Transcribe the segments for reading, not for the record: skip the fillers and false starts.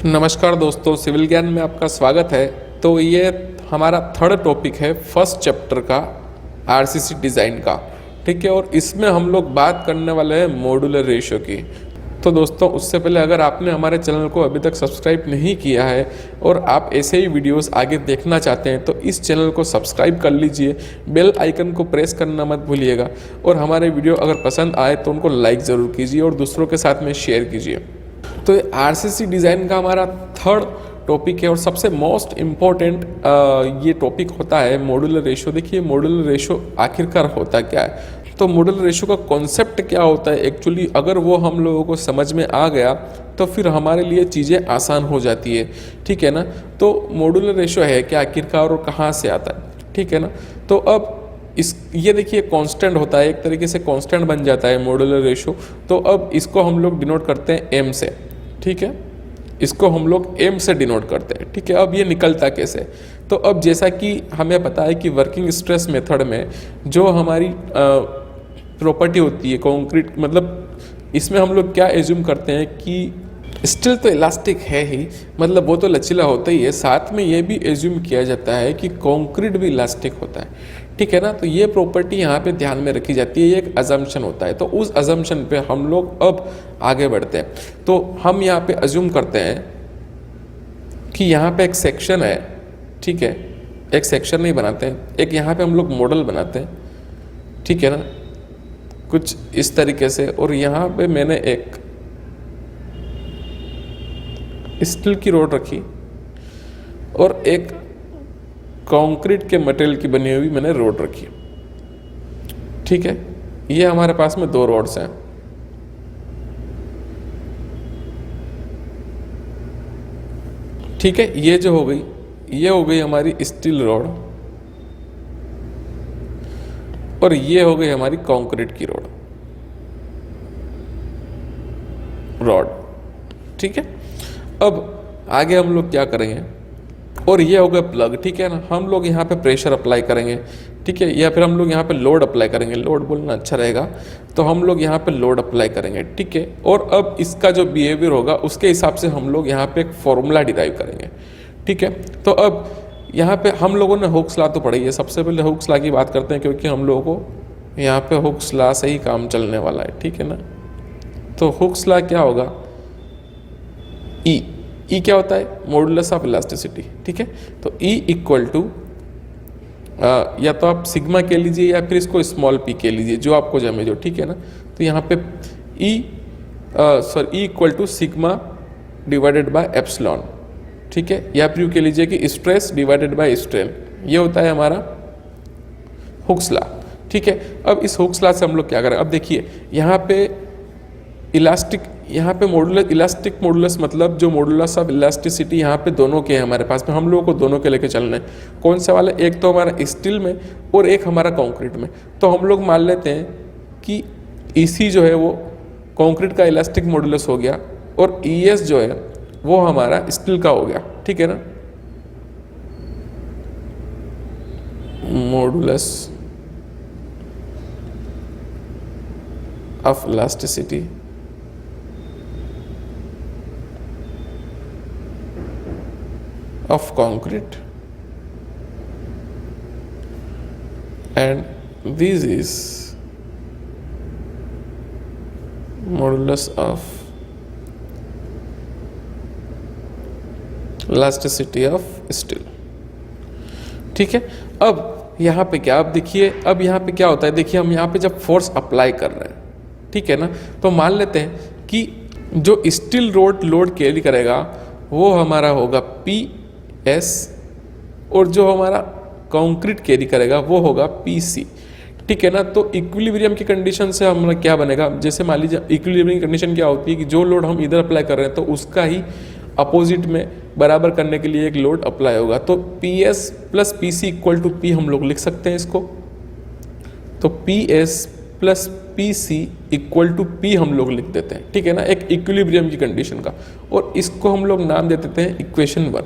नमस्कार दोस्तों, सिविल ज्ञान में आपका स्वागत है। तो ये हमारा थर्ड टॉपिक है फर्स्ट चैप्टर का आरसीसी डिज़ाइन का। ठीक है, और इसमें हम लोग बात करने वाले हैं मॉड्यूलर रेशियो की। तो दोस्तों, उससे पहले अगर आपने हमारे चैनल को अभी तक सब्सक्राइब नहीं किया है और आप ऐसे ही वीडियोस आगे देखना चाहते हैं तो इस चैनल को सब्सक्राइब कर लीजिए, बेल आइकन को प्रेस करना मत भूलिएगा और हमारे वीडियो अगर पसंद आए तो उनको लाइक ज़रूर कीजिए और दूसरों के साथ में शेयर कीजिए। तो ये आरसीसी डिज़ाइन का हमारा थर्ड टॉपिक है और सबसे मोस्ट इम्पॉर्टेंट ये टॉपिक होता है मॉड्यूलर रेशियो। देखिए, मॉड्यूलर रेशियो आखिरकार होता क्या है, तो मॉड्यूलर रेशियो का कॉन्सेप्ट क्या होता है एक्चुअली, अगर वो हम लोगों को समझ में आ गया तो फिर हमारे लिए चीज़ें आसान हो जाती है। ठीक है ना। तो मॉड्यूलर रेशियो है क्या आखिरकार और कहाँ से आता है, ठीक है ना। तो अब ये देखिए कांस्टेंट होता है, एक तरीके से कांस्टेंट बन जाता है मॉड्यूलर रेशियो। तो अब इसको हम लोग डिनोट करते हैं एम से। ठीक है, इसको हम लोग एम से डिनोट करते हैं। ठीक है, अब ये निकलता कैसे, तो अब जैसा कि हमें पता है कि वर्किंग स्ट्रेस मेथड में जो हमारी प्रॉपर्टी होती है कंक्रीट, मतलब इसमें हम लोग क्या एज्यूम करते हैं कि स्टील तो इलास्टिक है ही, मतलब वो तो लचीला होता ही है, साथ में ये भी एज्यूम किया जाता है कि कंक्रीट भी इलास्टिक होता है। ठीक है ना। तो ये प्रॉपर्टी यहाँ पे ध्यान में रखी जाती है, ये एक अजम्पशन होता है। तो उस अजम्पशन पे हम लोग अब आगे बढ़ते हैं। तो हम यहाँ पे अज्यूम करते हैं कि यहाँ पे एक सेक्शन है। ठीक है, एक सेक्शन नहीं बनाते हैं, एक यहाँ पे हम लोग मॉडल बनाते हैं। ठीक है ना, कुछ इस तरीके से, और यहाँ पे मैंने एक स्टील की रोड रखी और एक कंक्रीट के मटेरियल की बनी हुई मैंने रोड रखी। ठीक है, ये हमारे पास में दो रोड्स हैं। ठीक है, ये जो हो गई, ये हो गई हमारी स्टील रोड और ये हो गई हमारी कंक्रीट की रॉड। ठीक है, अब आगे हम लोग क्या करेंगे, और ये हो गया प्लग। ठीक है ना, हम लोग यहाँ पे प्रेशर अप्लाई करेंगे। ठीक है, या फिर हम लोग यहाँ पे लोड अप्लाई करेंगे, लोड बोलना अच्छा रहेगा, तो हम लोग यहाँ पे लोड अप्लाई करेंगे। ठीक है, और अब इसका जो बिहेवियर होगा उसके हिसाब से हम लोग यहाँ पे एक फॉर्मूला डिराइव करेंगे। ठीक है, तो अब यहाँ पे हम लोगों ने हुक्स लॉ तो पढ़ी है। सबसे पहले हुक्स लॉ की बात करते हैं, क्योंकि हम लोगों को यहाँ पे हुक्स लॉ से ही काम चलने वाला है। ठीक है ना। तो हुक्स लॉ क्या होगा, ई क्या होता है, मॉडुलस ऑफ इलास्टिसिटी। ठीक है, तो ई इक्वल टू या तो आप सिग्मा कह लीजिए या फिर इसको स्मॉल पी कह लीजिए, जो आपको जमे जो। ठीक है ना। तो यहाँ पे E equal to sigma divided by epsilon. ठीक है, या फिर यू कह लीजिए कि स्ट्रेस डिवाइडेड बाय स्ट्रेन, ये होता है हमारा हुक्स लॉ। ठीक है, अब इस हुक्स लॉ से हम लोग क्या करें, अब देखिए यहाँ पे इलास्टिक, यहाँ पे मॉडुलस, इलास्टिक मॉडुलस मतलब जो मॉडुलस ऑफ इलास्टिसिटी यहाँ पे दोनों के हैं हमारे पास में, हम लोगों को दोनों के लेके चलना है। कौन सा वाला, एक तो हमारा स्टील में और एक हमारा कंक्रीट में। तो हम लोग मान लेते हैं कि ईसी जो है वो कंक्रीट का इलास्टिक मॉडुलस हो गया और ईएस जो है वो हमारा स्टील का हो गया। ठीक है ना, modulus of elasticity of concrete and this is modulus of elasticity of steel। ठीक है, अब यहाँ पे क्या, अब देखिए अब यहाँ पे क्या होता है, देखिए हम यहाँ पे जब फोर्स अप्लाई कर रहे हैं, ठीक है ना, तो मान लेते हैं कि जो स्टील रोड लोड कैरी करेगा वो हमारा होगा पी एस, और जो हमारा कंक्रीट कैरी करेगा वो होगा पी सी। ठीक है ना। तो इक्विलिब्रियम की कंडीशन से हमारा क्या बनेगा, जैसे मान लीजिए इक्विलिब्रियम की कंडीशन क्या होती है कि जो लोड हम इधर अप्लाई कर रहे हैं तो उसका ही अपोजिट में बराबर करने के लिए एक लोड अप्लाई होगा। तो P S plus P C equal to P हम लोग लिख सकते हैं इसको। तो P S plus P C equal to P हम लोग लिख देते हैं। ठीक है ना, एक इक्विलिब्रियम की कंडीशन का, और इसको हम लोग नाम दे देते हैं इक्वेशन 1।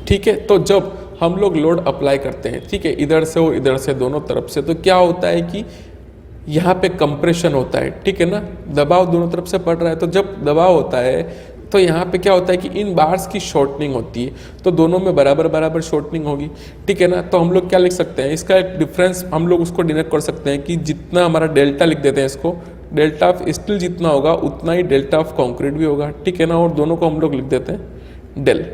ठीक है, तो जब हम लोग लोड अप्लाई करते हैं, ठीक है, इधर से और इधर से दोनों तरफ से, तो क्या होता है कि यहाँ पे कंप्रेशन होता है। ठीक है ना, दबाव दोनों तरफ से पड़ रहा है, तो जब दबाव होता है तो यहाँ पे क्या होता है कि इन बार्स की शॉर्टनिंग होती है, तो दोनों में बराबर बराबर शॉर्टनिंग होगी, ठीक है ना। तो हम लोग क्या लिख सकते हैं, इसका एक डिफरेंस हम लोग उसको डिनोट कर सकते हैं कि जितना हमारा डेल्टा लिख देते हैं इसको, डेल्टा ऑफ स्टील जितना होगा उतना ही डेल्टा ऑफ कॉन्क्रीट भी होगा, ठीक है ना। और दोनों को हम लोग लिख देते हैं डेल।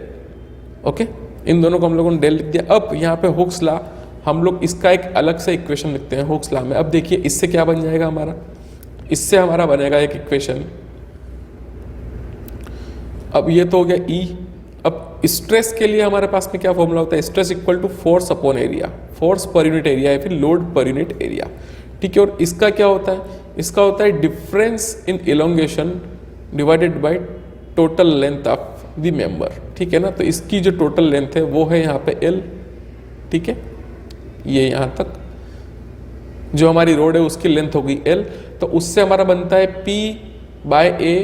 ओके, इन दोनों को हम लोगों ने डेल लिख दिया। अब यहाँ पे हुक्स लॉ, हम लोग इसका एक अलग से इक्वेशन लिखते हैं हुक्स लॉ में। अब देखिए इससे क्या बन जाएगा हमारा, इससे हमारा बनेगा एक इक्वेशन। अब ये तो हो गया ई। अब स्ट्रेस के लिए हमारे पास में क्या फॉर्मूला होता है, stress equal to force upon area, force per unit area या फिर लोड पर यूनिट एरिया, ठीक है। और इसका क्या होता है, इसका होता है difference in elongation divided by total length of the member, ठीक है ना। तो इसकी जो टोटल लेंथ है वो है यहाँ पे एल, ठीक है। ये यहाँ तक जो हमारी रोड है उसकी लेंथ होगी एल, तो उससे हमारा बनता है P by A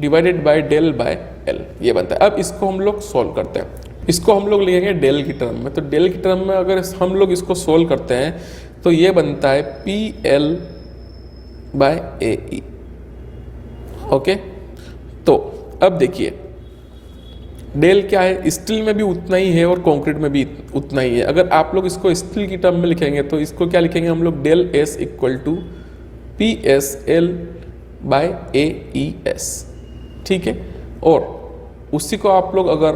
divided by del by L, ये बनता है। अब इसको हम लोग सोल्व करते हैं, इसको हम लोग लिखेंगे डेल की टर्म में। तो डेल की टर्म में अगर हम लोग इसको सोल्व करते हैं तो ये बनता है P L by A E. Okay, तो अब देखिए डेल क्या है, स्टील में भी उतना ही है और कंक्रीट में भी उतना ही है। अगर आप लोग इसको स्टील की टर्म में लिखेंगे तो इसको क्या लिखेंगे हम लोग, del S equal to P S L by A E S, ठीक है। और उसी को आप लोग अगर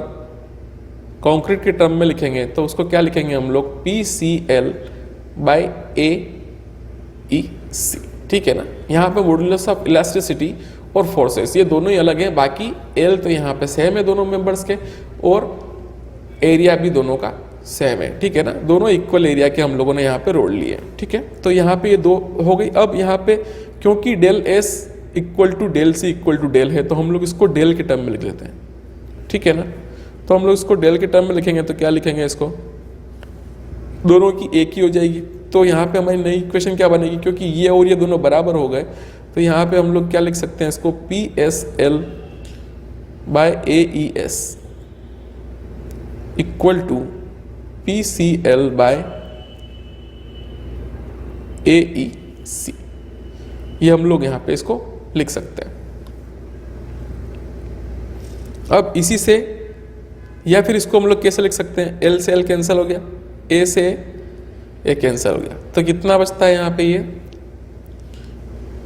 कंक्रीट के टर्म में लिखेंगे तो उसको क्या लिखेंगे हम लोग, P C L by A E C, ठीक है ना। यहाँ पे मॉडुलस ऑफ इलास्टिसिटी और फोर्सेस ये दोनों ही अलग हैं, बाकी एल तो यहाँ पे सेम है दोनों मेंबर्स के, और एरिया भी दोनों का सेम है, ठीक है ना। दोनों इक्वल एरिया के हम लोगों ने यहाँ पे रोड लिए, ठीक है। तो यहाँ पे ये दो हो गई। अब यहाँ पे क्योंकि del S equal to del C equal to del है तो हम लोग इसको डेल के टर्म में लिख लेते हैं, ठीक है ना। तो हम लोग इसको डेल के टर्म में लिखेंगे तो क्या लिखेंगे, इसको दोनों की एक ही हो जाएगी। तो यहाँ पे हमारी नई इक्वेशन क्या बनेगी, क्योंकि ये और ये दोनों बराबर हो गए तो यहाँ पे हम लोग क्या लिख सकते हैं इसको, P S L by A E S equal to P C L by A E C, ये हम लोग यहाँ पे इसको लिख सकते हैं। अब इसी से या फिर इसको हम लोग कैसे लिख सकते हैं, एल से एल कैंसिल हो गया, ए से ए कैंसिल हो गया, तो कितना बचता है यहाँ पे, ये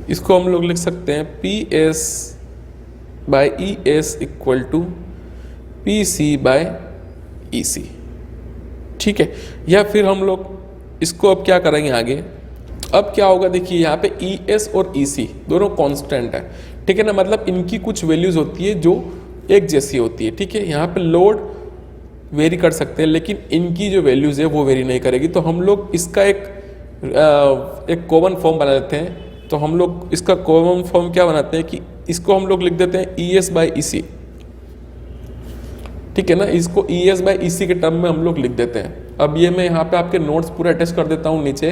इसको हम लोग लिख सकते हैं P S by E S equal to P C by E C, ठीक है। या फिर हम लोग इसको अब क्या करेंगे आगे, अब क्या होगा देखिए यहाँ पे ई एस और ई सी दोनों कांस्टेंट है, ठीक है ना। मतलब इनकी कुछ वैल्यूज होती है जो एक जैसी होती है, ठीक है। यहाँ पे लोड वेरी कर सकते हैं लेकिन इनकी जो वैल्यूज है वो वेरी नहीं करेगी। तो हम लोग इसका एक कॉमन फॉर्म बना लेते हैं। तो हम लोग इसका कॉमन फॉर्म क्या बनाते हैं कि इसको हम लोग लिख देते हैं E S by E C, ठीक है ना। इसको ई एस बाई ई सी के टर्म में हम लोग लिख देते हैं। अब ये मैं यहाँ पे आपके नोट्स पूरा अटैच कर देता हूँ नीचे,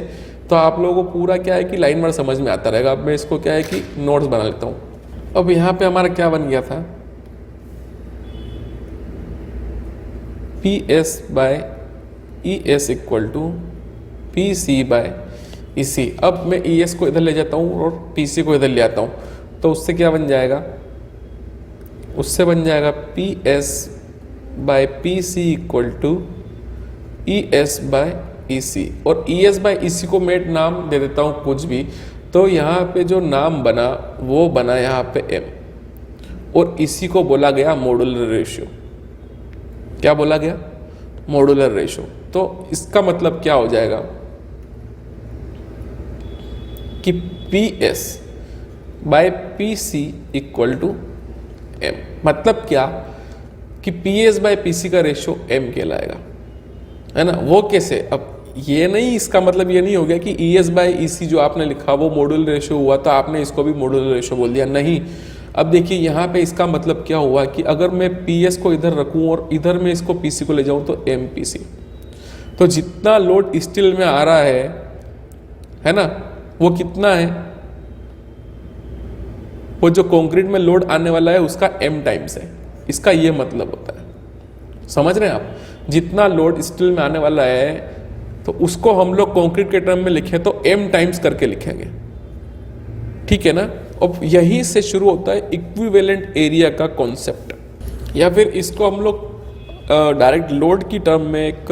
तो आप लोगों को पूरा क्या है कि लाइन बार समझ में आता रहेगा। अब मैं इसको क्या है कि नोट्स बना लेता हूँ। अब यहाँ पे हमारा क्या बन गया था, P S by E S equal to P C by E C. अब मैं ई एस को इधर ले जाता हूँ और पी सी को इधर ले आता हूँ, तो उससे क्या बन जाएगा, उससे बन जाएगा P S by P C equal to E S by E C. और ई एस बाय ई सी को मैं नाम दे देता हूँ कुछ भी, तो यहाँ पे जो नाम बना वो बना यहाँ पे एम, और इसी को बोला गया मॉड्यूलर रेशियो। क्या बोला गया, मॉड्यूलर रेशियो। तो इसका मतलब क्या हो जाएगा कि P S by P C equal to M. मतलब क्या कि P S by P C का रेशियो एम कहलाएगा, है ना। वो कैसे, अब ये नहीं, इसका मतलब ये नहीं हो गया कि ई एस बाय ई सी जो आपने लिखा वो मॉड्यूलर रेशियो हुआ तो आपने इसको भी मॉड्यूलर रेशियो बोल दिया, नहीं। अब देखिए यहाँ पे इसका मतलब क्या हुआ कि अगर मैं पी एस को इधर रखूँ और इधर मैं इसको पी सी को ले जाऊँ तो एम पी सी, तो जितना लोड स्टील में आ रहा है ना, वो कितना है, वो जो कंक्रीट में लोड आने वाला है उसका m टाइम्स है। इसका ये मतलब होता है, समझ रहे हैं आप। जितना लोड स्टील में आने वाला है तो उसको हम लोग कंक्रीट के टर्म में लिखें तो m टाइम्स करके लिखेंगे, ठीक है ना। अब यहीं से शुरू होता है इक्विवेलेंट एरिया का कॉन्सेप्ट। या फिर इसको हम लोग डायरेक्ट लोड की टर्म में एक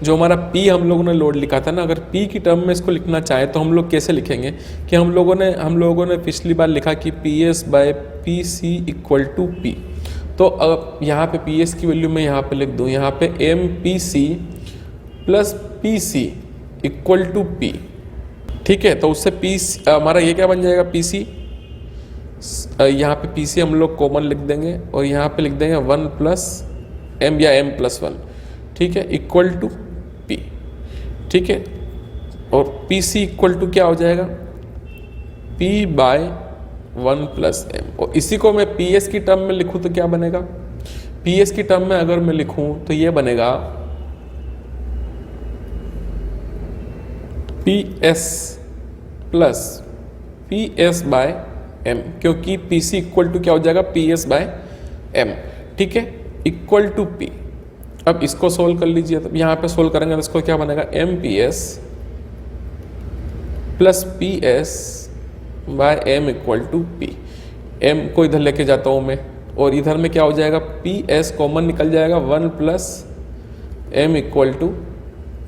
जो हमारा P हम लोगों ने लोड लिखा था ना, अगर P की टर्म में इसको लिखना चाहे तो हम लोग कैसे लिखेंगे कि हम लोगों ने पिछली बार लिखा कि PS by PC equal to P। तो अब यहाँ पे PS की वैल्यू मैं यहाँ पे लिख दूँ, यहाँ पे MPC plus PC equal to P। ठीक है, तो उससे PC हमारा ये क्या बन जाएगा PC, यहाँ पे PC हम लोग कॉमन लिख देंगे और यहाँ पे लिख देंगे 1 प्लस M या M प्लस 1, ठीक है, इक्वल टू P। ठीक है, और PC इक्वल टू क्या हो जाएगा P बाय 1 प्लस M। और इसी को मैं PS की टर्म में लिखूँ तो क्या बनेगा, PS की टर्म में अगर मैं लिखूँ तो ये बनेगा PS plus PS by M, क्योंकि PC इक्वल टू क्या हो जाएगा PS बाय M। ठीक है, इक्वल टू P। अब इसको सोल्व कर लीजिए, तो यहाँ पे सोल्व करेंगे तो इसको क्या बनेगा MPS plus PS by M equal to P। M को इधर लेके जाता हूँ मैं और इधर में क्या हो जाएगा PS कॉमन निकल जाएगा 1 plus M equal to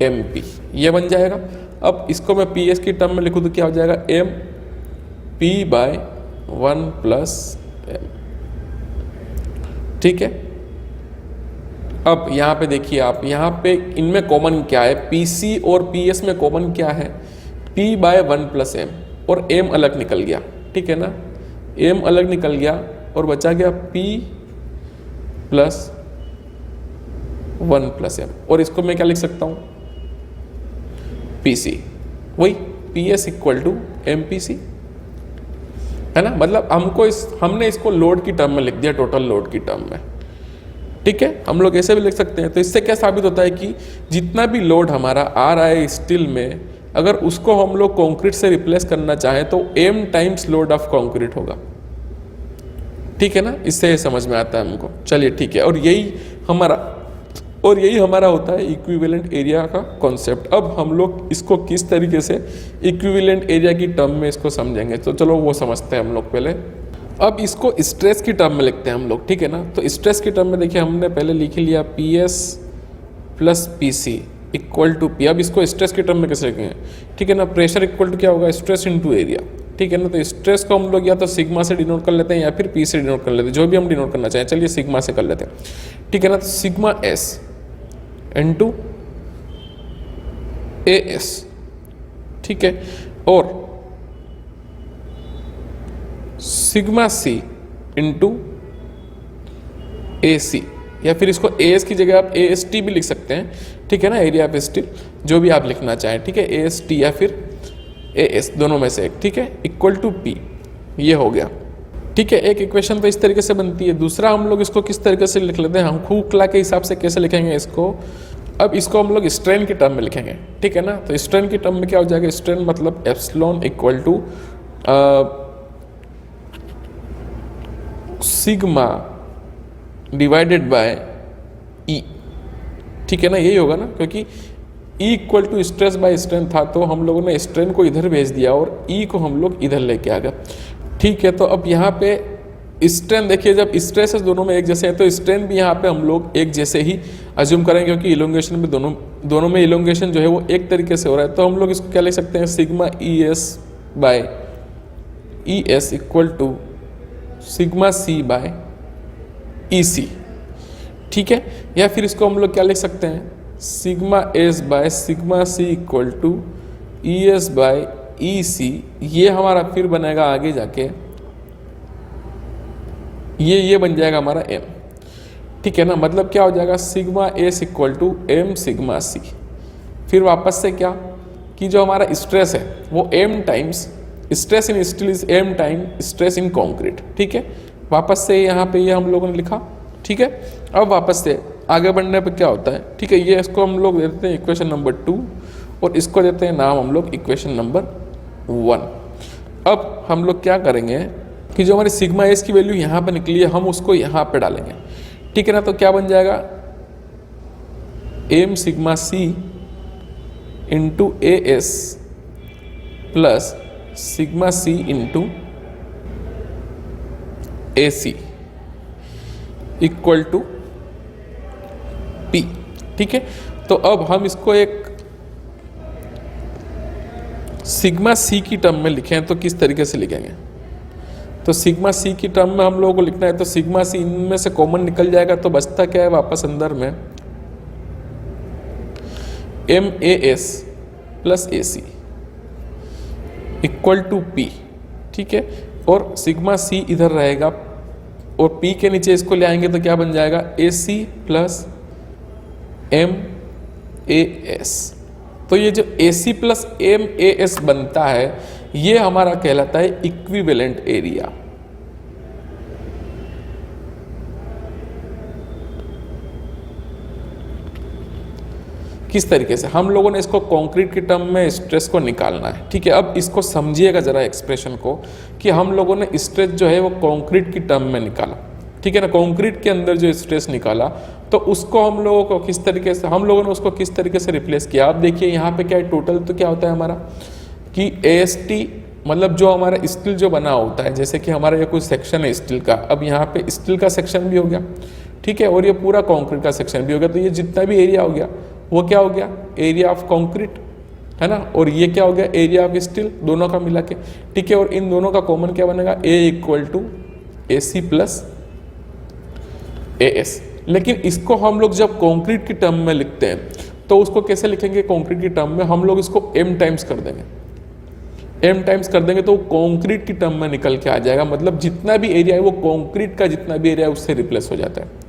MP, ये बन जाएगा। अब इसको मैं PS की टर्म में लिखूँ तो क्या हो जाएगा MP बाय 1 प्लस M। ठीक है, अब यहाँ पे देखिए आप, यहाँ पे इनमें कॉमन क्या है, PC और PS में कॉमन क्या है P बाय 1 प्लस M, और M अलग निकल गया। ठीक है ना, M अलग निकल गया और बचा गया P प्लस 1 प्लस M, और इसको मैं क्या लिख सकता हूँ PC, वही PS इक्वल टू MPC, है ना। मतलब हमने इसको लोड की टर्म में लिख दिया, टोटल लोड की टर्म में। ठीक है, हम लोग ऐसे भी लिख सकते हैं। तो इससे क्या साबित होता है कि जितना भी लोड हमारा आ रहा है स्टील में, अगर उसको हम लोग कंक्रीट से रिप्लेस करना चाहें तो M times load of concrete होगा। ठीक है ना, इससे समझ में आता है हमको। चलिए ठीक है, और यही हमारा होता है इक्विवेलेंट एरिया का कॉन्सेप्ट। अब हम लोग इसको किस तरीके से इक्विवेलेंट एरिया की टर्म में इसको समझेंगे, तो चलो वो समझते हैं हम लोग पहले। अब इसको स्ट्रेस की टर्म में लिखते हैं हम लोग। ठीक है ना, तो स्ट्रेस की टर्म में देखिए हमने पहले लिख लिया PS plus PC equal to P। अब इसको स्ट्रेस की टर्म में कैसे लिखेंगे, ठीक है ना, प्रेशर इक्वल टू क्या होगा स्ट्रेस इनटू एरिया। ठीक है ना, तो स्ट्रेस को हम लोग या तो सिग्मा से डिनोट कर लेते हैं या फिर P से डिनोट कर लेते हैं, जो भी हम डिनोट करना चाहें। चलिए सिग्मा से कर लेते हैं। ठीक है ना, तो सिग्मा S इनटू AS। ठीक है, और सिग्मा C इंटू AC, या फिर इसको AS की जगह आप AST भी लिख सकते हैं। ठीक है ना, एरिया ऑफ स्टील, जो भी आप लिखना चाहें। ठीक है, AST या फिर AS, दोनों में से एक। ठीक है, इक्वल टू P, ये हो गया। ठीक है, एक इक्वेशन तो इस तरीके से बनती है। दूसरा हम लोग इसको किस तरीके से लिख लेते हैं, हम हुकला के हिसाब से कैसे लिखेंगे इसको। अब इसको हम लोग स्ट्रेन की टर्म में लिखेंगे। ठीक है ना, तो स्ट्रेन की टर्म में क्या हो जाएगा, स्ट्रेन मतलब epsilon equal to sigma divided by E। ठीक है ना, यही होगा ना, क्योंकि E equal to stress by strain था, तो हम लोगों ने स्ट्रेन को इधर भेज दिया और E को हम लोग इधर लेके आ गए। ठीक है, तो अब यहाँ पे स्ट्रेन देखिए, जब स्ट्रेसेस दोनों में एक जैसे हैं तो स्ट्रेन भी यहाँ पे हम लोग एक जैसे ही अज्यूम करेंगे, क्योंकि इलोंगेशन में दोनों में इलोंगेशन जो है वो एक तरीके से हो रहा है। तो हम लोग इसको क्या लिख सकते हैं, sigma ES by ES equal to sigma C by EC। ठीक है, या फिर इसको हम लोग क्या लिख सकते हैं, sigma S by sigma C equal to ES by EC। ये हमारा फिर बनेगा आगे जाके, ये बन जाएगा हमारा M। ठीक है ना, मतलब क्या हो जाएगा, sigma S equal to M sigma C। फिर वापस से क्या कि जो हमारा स्ट्रेस है वो M times stress in steel is M time stress in concrete. ठीक है, वापस से यहाँ पे ये हम लोगों ने लिखा। ठीक है, अब वापस से आगे बढ़ने पे क्या होता है, ठीक है, ये इसको हम लोग देते हैं इक्वेशन नंबर 2 और इसको देते हैं नाम हम लोग इक्वेशन नंबर 1। अब हम लोग क्या करेंगे कि जो हमारी सिग्मा एस की वैल्यू यहाँ पे निकली है हम उसको यहाँ पे डालेंगे। ठीक है ना, तो क्या बन जाएगा, M sigma C into AS plus sigma C into AC। Equal to P. ठीक है, तो अब हम इसको एक सिग्मा सी की टर्म में लिखें तो किस तरीके से लिखेंगे? तो सिग्मा सी की टर्म में हम लोगों को लिखना है तो सिग्मा सी इनमें से कॉमन निकल जाएगा, तो बचता क्या है वापस अंदर में M A S plus A C equal to P. ठीक है, और सिग्मा सी इधर रहेगा और पी के नीचे इसको ले आएंगे तो क्या बन जाएगा A C plus M A S. तो ये जो A C plus M A S बनता है ये हमारा कहलाता है इक्विवेलेंट एरिया। किस तरीके से हम लोगों ने इसको कंक्रीट की टर्म में स्ट्रेस को निकालना है। ठीक है, अब इसको समझिएगा जरा एक्सप्रेशन को कि हम लोगों ने स्ट्रेस जो है वो कंक्रीट की टर्म में निकाला। ठीक है ना, कंक्रीट के अंदर जो स्ट्रेस निकाला तो उसको हम लोगों को किस तरीके से हम लोगों ने उसको किस तरीके से रिप्लेस किया। अब देखिए यहाँ पे क्या है, टोटल तो क्या होता है हमारा कि AST मतलब जो हमारा स्टील जो बना होता है, जैसे कि हमारा ये कोई सेक्शन है स्टील का, अब यहाँ पे स्टील का सेक्शन भी हो गया। ठीक है, और ये पूरा कंक्रीट का सेक्शन भी हो गया, तो ये जितना भी एरिया हो गया वो क्या हो गया एरिया ऑफ कंक्रीट, है ना, और ये क्या हो गया एरिया ऑफ स्टील, दोनों का मिला के। ठीक है, और इन दोनों का कॉमन क्या बनेगा A equal to A C plus A S. लेकिन इसको हम लोग जब कंक्रीट की टर्म में लिखते हैं तो उसको कैसे लिखेंगे कंक्रीट की टर्म में, हम लोग इसको m टाइम्स कर देंगे। m टाइम्स कर देंगे तो कंक्रीट की टर्म में निकल के आ जाएगा, मतलब जितना भी एरिया है वो कंक्रीट का जितना भी एरिया है उससे रिप्लेस हो जाता है।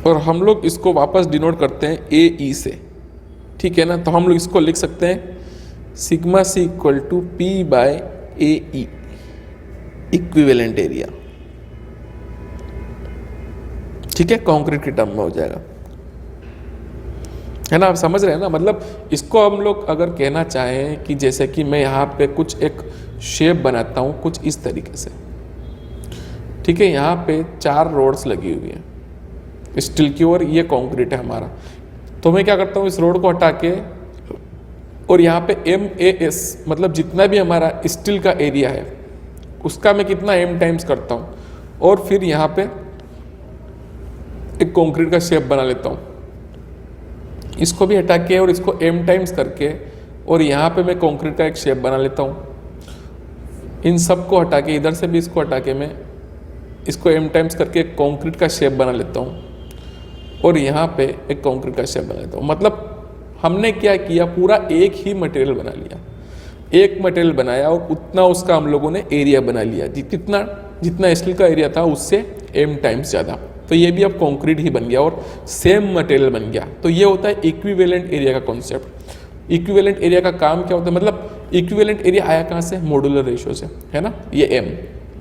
और हम लोग इसको वापस डिनोट करते हैं AE से। ठीक है ना, तो हम लोग इसको लिख सकते हैं sigma C equal to P by AE equivalent area. ठीक है, कंक्रीट की टर्म में हो जाएगा, है ना, आप समझ रहे हैं ना। मतलब इसको हम लोग अगर कहना चाहें कि जैसे कि मैं यहाँ पे कुछ एक शेप बनाता हूँ कुछ इस तरीके से। ठीक है, यहाँ पे 4 रोड्स लगी हुई हैं स्टील की और ये कंक्रीट है हमारा, तो मैं क्या करता हूँ इस रोड को हटा के और यहाँ पे MAS मतलब जितना भी हमारा स्टील का एरिया है उसका मैं कितना M टाइम्स करता हूँ और फिर यहाँ पे एक कंक्रीट का शेप बना लेता हूँ, इसको भी हटा के और इसको M टाइम्स करके और यहाँ पे मैं कंक्रीट का एक शेप बना लेता हूँ। इन सब को हटा के इधर से भी इसको हटा के मैं इसको M टाइम्स करके एक कंक्रीट का शेप बना लेता हूँ और यहाँ पे एक कंक्रीट का शेप बना लेता हूँ। मतलब हमने क्या किया पूरा एक ही मटेरियल बना लिया, एक मटेरियल बनाया और उतना उसका हम लोगों ने एरिया बना लिया, जितना स्टील का एरिया था उससे M टाइम्स ज़्यादा, तो ये भी अब कंक्रीट ही बन गया और सेम मटेरियल बन गया। तो ये होता है इक्विवेलेंट एरिया का कॉन्सेप्ट। इक्विवेलेंट एरिया का काम क्या होता है, मतलब इक्विवेलेंट एरिया आया कहाँ से, मॉड्यूलर रेशियो से, है ना। ये M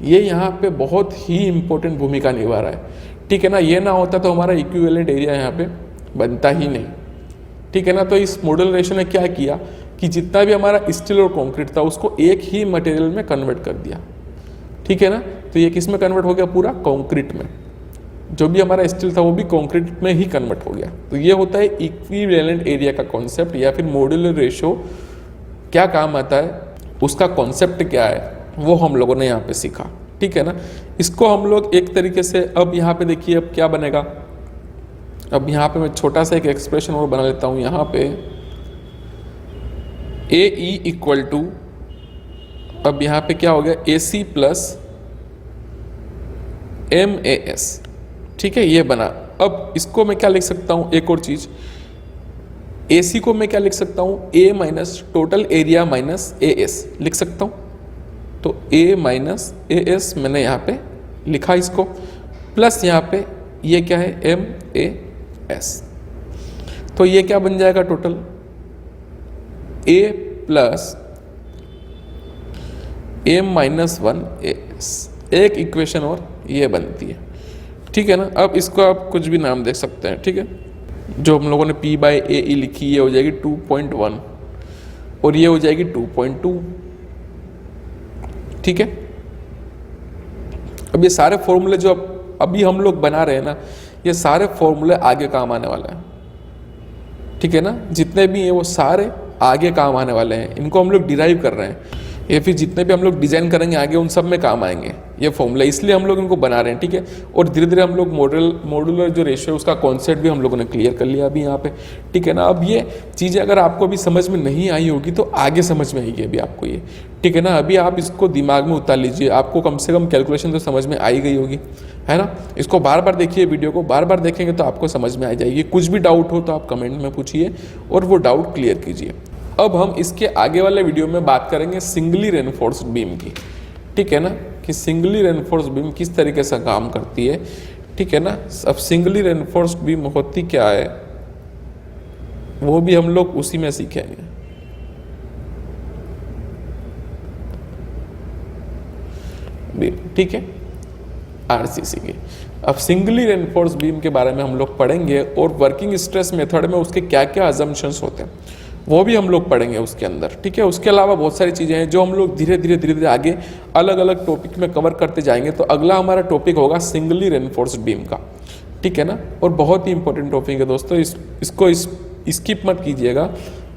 ये यहाँ पे बहुत ही इंपॉर्टेंट भूमिका निभा रहा है। ठीक है ना, ये ना होता तो हमारा इक्विवेलेंट एरिया यहाँ पे बनता ही नहीं। ठीक है ना, तो इस मॉड्यूलर रेशियो ने क्या किया कि जितना भी हमारा स्टील और कंक्रीट था उसको एक ही मटेरियल में कन्वर्ट कर दिया। ठीक है ना, तो ये किस में कन्वर्ट हो गया, पूरा कंक्रीट में। जो भी हमारा स्टील था वो भी कंक्रीट में ही कन्वर्ट हो गया। तो ये होता है इक्विवेलेंट एरिया का कॉन्सेप्ट या फिर मॉड्यूलर रेशियो क्या काम आता है, उसका कॉन्सेप्ट क्या है वो हम लोगों ने यहाँ पे सीखा। ठीक है ना, इसको हम लोग एक तरीके से अब यहाँ पे देखिए अब क्या बनेगा। अब यहाँ पे मैं छोटा सा एक एक्सप्रेशन और बना लेता हूँ। यहाँ पे AE इक्वल टू अब यहाँ पे क्या हो गया AC प्लस MAS। ठीक है, ये बना। अब इसको मैं क्या लिख सकता हूँ, एक और चीज, AC को मैं क्या लिख सकता हूँ A minus total area minus AS लिख सकता हूँ। तो A माइनस AS मैंने यहाँ पे लिखा इसको, प्लस यहाँ पे ये क्या है MAS। तो ये क्या बन जाएगा total A plus M minus 1 AS, एक इक्वेशन और ये बनती है। ठीक है ना, अब इसको आप कुछ भी नाम दे सकते हैं। ठीक है, जो हम लोगों ने P बाई AE लिखी ये हो जाएगी 2.1 और ये हो जाएगी 2.2। ठीक है, अब ये सारे फॉर्मूले जो अभी हम लोग बना रहे हैं ना, ये सारे फॉर्मूले आगे काम आने वाले हैं। ठीक है ना, जितने भी हैं वो सारे आगे काम आने वाले हैं, इनको हम लोग डिराइव कर रहे हैं। या फिर जितने भी हम लोग डिज़ाइन करेंगे आगे उन सब में काम आएंगे ये फॉर्मूला, इसलिए हम लोग इनको बना रहे हैं, ठीक है। और धीरे धीरे हम लोग मॉड्यूलर जो रेशियो है उसका कॉन्सेप्ट भी हम लोगों ने क्लियर कर लिया अभी यहाँ पे, ठीक है ना। अब ये चीज़ें अगर आपको अभी समझ में नहीं आई होगी तो आगे समझ में आएगी अभी आपको ये, ठीक है ना। अभी आप इसको दिमाग में उतार लीजिए, आपको कम से कम कैलकुलेशन तो समझ में आई गई होगी, है ना। इसको बार बार देखिए, वीडियो को बार बार देखेंगे तो आपको समझ में आ जाएगी। कुछ भी डाउट हो तो आप कमेंट में पूछिए और वो डाउट क्लियर कीजिए। अब हम इसके आगे वाले वीडियो में बात करेंगे सिंगली रेनफोर्स्ड बीम की, ठीक है ना, कि सिंगली रेनफोर्स्ड बीम किस तरीके से काम करती है, ठीक है ना। अब सिंगली रेनफोर्स्ड बीम होती क्या है वो भी हम लोग उसी में सीखेंगे। बीम, ठीक है, आरसीसी की। अब सिंगली रेनफोर्स्ड बीम के बारे में हम लोग पढ़ेंगे और वर्किंग स्ट्रेस मेथड में उसके क्या क्या अजम्पशंस होते हैं वो भी हम लोग पढ़ेंगे उसके अंदर, ठीक है। उसके अलावा बहुत सारी चीज़ें हैं जो हम लोग धीरे धीरे आगे अलग अलग टॉपिक में कवर करते जाएंगे। तो अगला हमारा टॉपिक होगा सिंगली रेनफोर्स्ड बीम का, ठीक है ना। और बहुत ही इंपॉर्टेंट टॉपिक है दोस्तों, इसको स्किप मत कीजिएगा,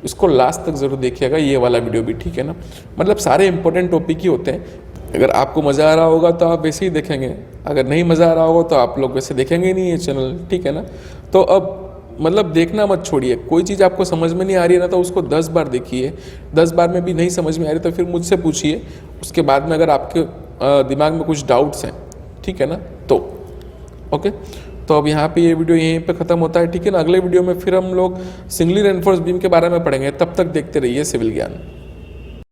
इसको लास्ट तक जरूर देखिएगा, ये वाला वीडियो भी, ठीक है ना। मतलब सारे इंपॉर्टेंट टॉपिक ही होते हैं। अगर आपको मज़ा आ रहा होगा तो आप वैसे ही देखेंगे, अगर नहीं मज़ा आ रहा होगा तो आप लोग वैसे देखेंगे ही नहीं ये चैनल, ठीक है ना। तो अब मतलब देखना मत छोड़िए, कोई चीज़ आपको समझ में नहीं आ रही है ना तो उसको 10 बार देखिए, 10 बार में भी नहीं समझ में आ रही तो फिर मुझसे पूछिए। उसके बाद में अगर आपके दिमाग में कुछ डाउट्स हैं, ठीक है ना, तो ओके। तो अब यहाँ पे ये वीडियो यहीं पे ख़त्म होता है, ठीक है ना। अगले वीडियो में फिर हम लोग सिंगली रेनफोर्स्ड बीम के बारे में पढ़ेंगे, तब तक देखते रहिए सिविल ज्ञान।